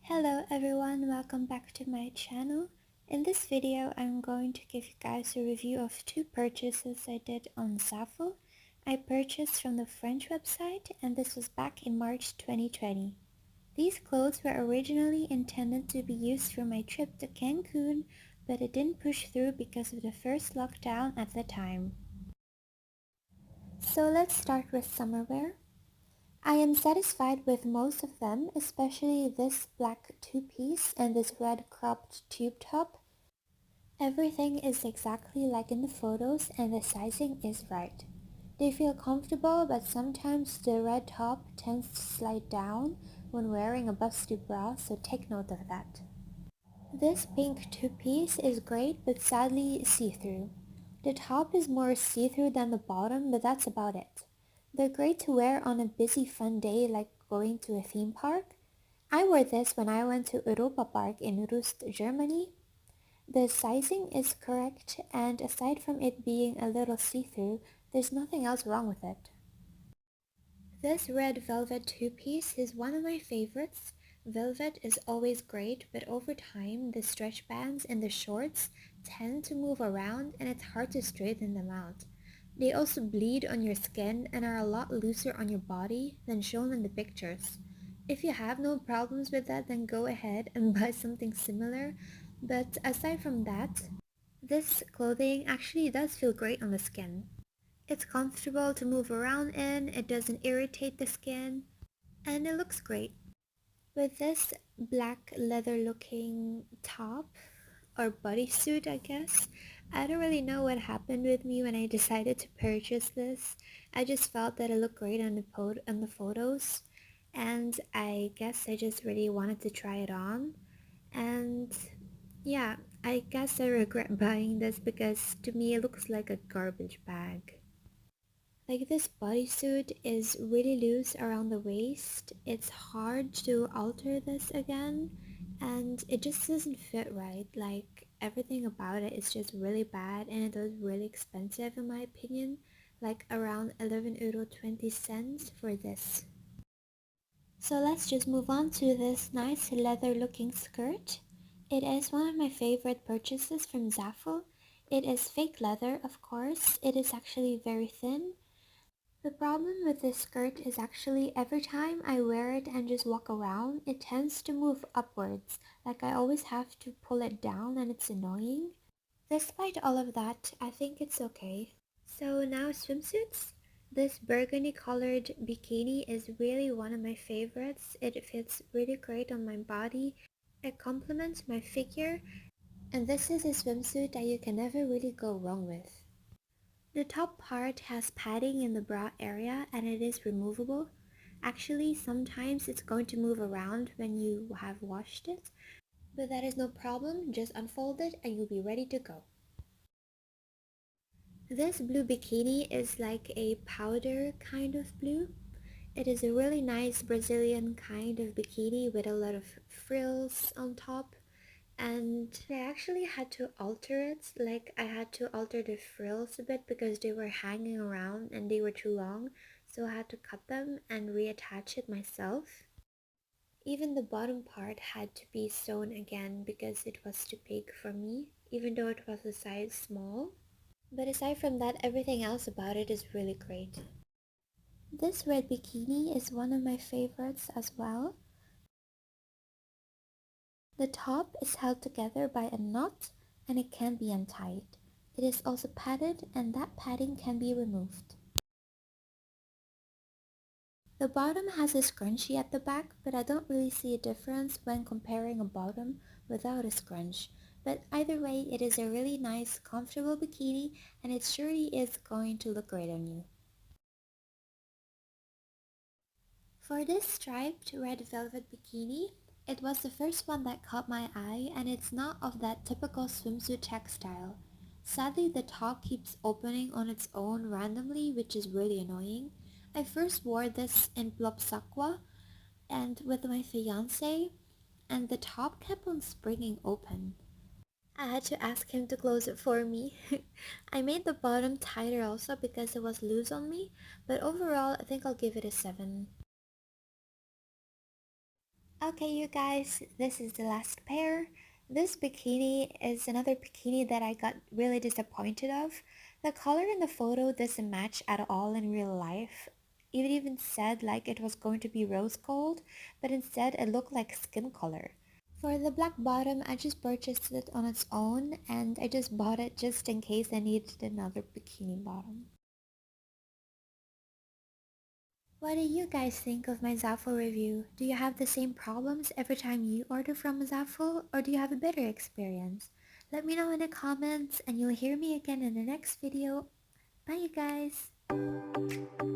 Hello everyone, welcome back to my channel. In this video, I'm going to give you guys a review of two purchases I did on Zaful. I purchased from the French website and this was back in March 2020. These clothes were originally intended to be used for my trip to Cancun, but it didn't push through because of the first lockdown at the time. So let's start with summer wear. I am satisfied with most of them, especially this black two-piece and this red cropped tube top. Everything is exactly like in the photos and the sizing is right. They feel comfortable, but sometimes the red top tends to slide down when wearing a busty bra, so take note of that. This pink two-piece is great but sadly see-through. The top is more see-through than the bottom, but that's about it. They're great to wear on a busy fun day like going to a theme park. I wore this when I went to Europa Park in Rust, Germany. The sizing is correct, and aside from it being a little see-through, there's nothing else wrong with it. This red velvet two-piece is one of my favorites. Velvet is always great, but over time the stretch bands in the shorts tend to move around and it's hard to straighten them out. They also bleed on your skin and are a lot looser on your body than shown in the pictures. If you have no problems with that, then go ahead and buy something similar, but aside from that, this clothing actually does feel great on the skin. It's comfortable to move around in, it doesn't irritate the skin, and it looks great. With this black leather looking top, or bodysuit I guess, I don't really know what happened with me when I decided to purchase this. I just felt that it looked great on the photos, and I guess I just really wanted to try it on. And yeah, I guess I regret buying this because to me it looks like a garbage bag. Like this bodysuit is really loose around the waist. It's hard to alter this again and it just doesn't fit right. Like everything about it is just really bad and it was really expensive in my opinion. Like around €11.20 for this. So let's just move on to this nice leather looking skirt. It is one of my favorite purchases from Zaful. It is fake leather, of course. It is actually very thin. The problem with this skirt is actually every time I wear it and just walk around, it tends to move upwards. Like I always have to pull it down and it's annoying. Despite all of that, I think it's okay. So now swimsuits. This burgundy colored bikini is really one of my favorites. It fits really great on my body. It complements my figure. And this is a swimsuit that you can never really go wrong with. The top part has padding in the bra area and it is removable. Actually, sometimes it's going to move around when you have washed it, but that is no problem, just unfold it and you'll be ready to go. This blue bikini is like a powder kind of blue. It is a really nice Brazilian kind of bikini with a lot of frills on top. And I actually had to alter it, like I had to alter the frills a bit because they were hanging around and they were too long, so I had to cut them and reattach it myself. Even the bottom part had to be sewn again because it was too big for me, even though it was a size small. But aside from that, everything else about it is really great. This red bikini is one of my favorites as well. The top is held together by a knot and it can be untied. It is also padded and that padding can be removed. The bottom has a scrunchie at the back, but I don't really see a difference when comparing a bottom without a scrunch. But either way, it is a really nice, comfortable bikini and it surely is going to look great on you. For this striped red velvet bikini, it was the first one that caught my eye and it's not of that typical swimsuit textile. Sadly, the top keeps opening on its own randomly, which is really annoying. I first wore this in Plopsaqua and with my fiance, and the top kept on springing open. I had to ask him to close it for me. I made the bottom tighter also because it was loose on me, but overall I think I'll give it a 7. Okay, you guys, this is the last pair. This bikini is another bikini that I got really disappointed of. The color in the photo doesn't match at all in real life. It even said like it was going to be rose gold, but instead it looked like skin color. For the black bottom, I just purchased it on its own and I just bought it just in case I needed another bikini bottom. What do you guys think of my Zaful review? Do you have the same problems every time you order from Zaful, or do you have a better experience? Let me know in the comments and you'll hear me again in the next video. Bye you guys!